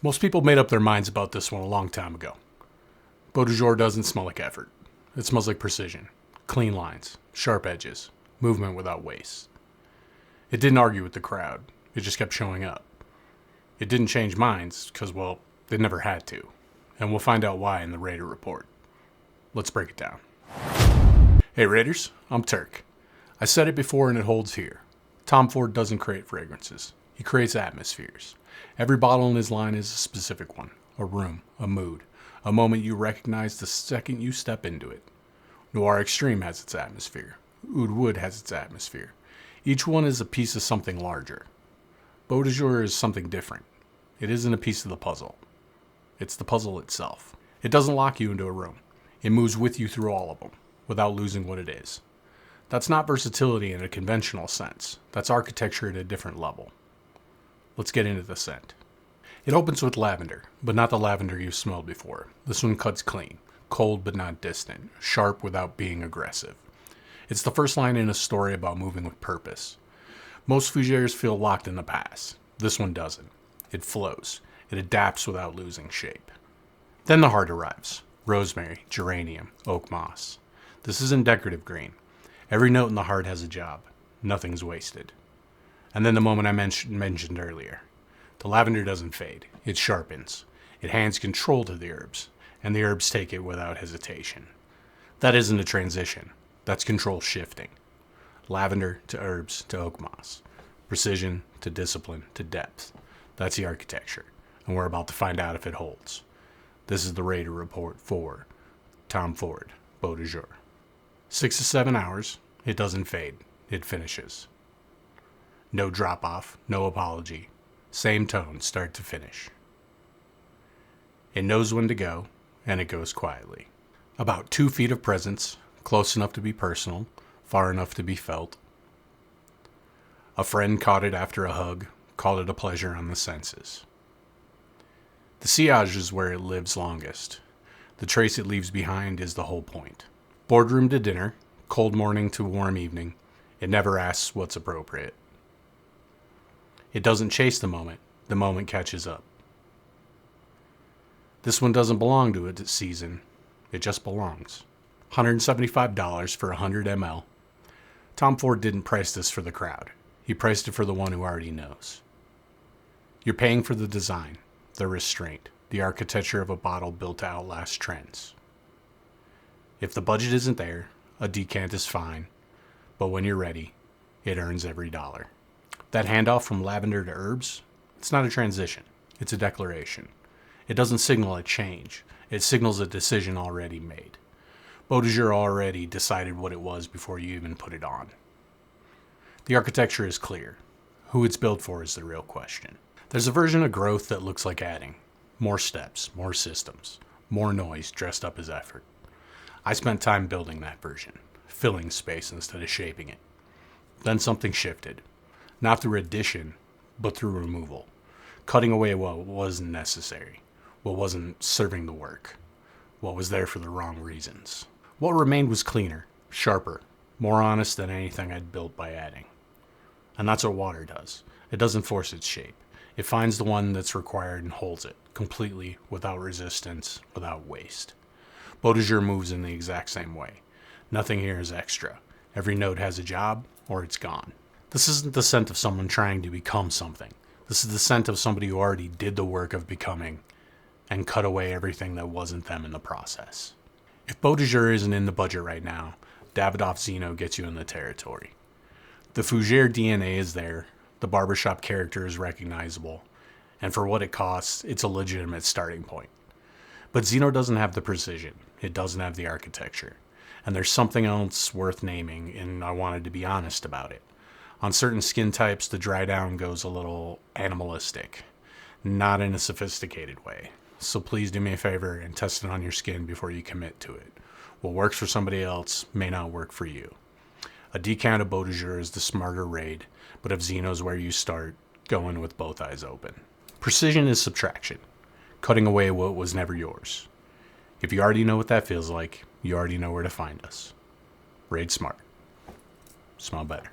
Most people made up their minds about this one a long time ago. Beau de Jour doesn't smell like effort. It smells like precision, clean lines, sharp edges, movement without waste. It didn't argue with the crowd. It just kept showing up. It didn't change minds because, well, it never had to. And we'll find out why in the Raider Report. Let's break it down. Hey Raiders, I'm Turk. I said it before and it holds here. Tom Ford doesn't create fragrances. He creates atmospheres. Every bottle in his line is a specific one. A room, a mood, a moment you recognize the second you step into it. Noir Extreme has its atmosphere. Oud Wood has its atmosphere. Each one is a piece of something larger. Beau de Jour is something different. It isn't a piece of the puzzle. It's the puzzle itself. It doesn't lock you into a room. It moves with you through all of them, without losing what it is. That's not versatility in a conventional sense. That's architecture at a different level. Let's get into the scent. It opens with lavender, but not the lavender you've smelled before. This one cuts clean, cold but not distant, sharp without being aggressive. It's the first line in a story about moving with purpose. Most fougères feel locked in the past. This one doesn't. It flows. It adapts without losing shape. Then the heart arrives. Rosemary, geranium, oak moss. This isn't decorative green. Every note in the heart has a job. Nothing's wasted. And then the moment I mentioned earlier. The lavender doesn't fade. It sharpens. It hands control to the herbs, and the herbs take it without hesitation. That isn't a transition. That's control shifting. Lavender to herbs to oak moss. Precision to discipline to depth. That's the architecture, and we're about to find out if it holds. This is the Raider Report for Tom Ford, Beau de Jour. 6 to 7 hours. It doesn't fade. It finishes. No drop-off, no apology. Same tone, start to finish. It knows when to go, and it goes quietly. About 2 feet of presence, close enough to be personal, far enough to be felt. A friend caught it after a hug, called it a pleasure on the senses. The sillage is where it lives longest. The trace it leaves behind is the whole point. Boardroom to dinner, cold morning to warm evening, it never asks what's appropriate. It doesn't chase the moment catches up. This one doesn't belong to a season, it just belongs. $175 for 100 ml. Tom Ford didn't price this for the crowd. He priced it for the one who already knows. You're paying for the design, the restraint, the architecture of a bottle built to outlast trends. If the budget isn't there, a decant is fine, but when you're ready, it earns every dollar. That handoff from lavender to herbs, it's not a transition, it's a declaration. It doesn't signal a change, it signals a decision already made. Beau de Jour already decided what it was before you even put it on. The architecture is clear. Who it's built for is the real question. There's a version of growth that looks like adding. More steps, more systems, more noise dressed up as effort. I spent time building that version, filling space instead of shaping it. Then something shifted. Not through addition, but through removal. Cutting away what wasn't necessary, what wasn't serving the work, what was there for the wrong reasons. What remained was cleaner, sharper, more honest than anything I'd built by adding. And that's what water does. It doesn't force its shape. It finds the one that's required and holds it, completely, without resistance, without waste. Beau de Jour moves in the exact same way. Nothing here is extra. Every note has a job, or it's gone. This isn't the scent of someone trying to become something. This is the scent of somebody who already did the work of becoming and cut away everything that wasn't them in the process. If Beau de Jour isn't in the budget right now, Davidoff Zino gets you in the territory. The fougère DNA is there, the barbershop character is recognizable, and for what it costs, it's a legitimate starting point. But Zino doesn't have the precision, it doesn't have the architecture, and there's something else worth naming, and I wanted to be honest about it. On certain skin types, the dry down goes a little animalistic, not in a sophisticated way. So please do me a favor and test it on your skin before you commit to it. What works for somebody else may not work for you. A decant of Beau de Jour is the smarter raid, but if Zino's where you start, go in with both eyes open. Precision is subtraction, cutting away what was never yours. If you already know what that feels like, you already know where to find us. Raid smart. Smell better.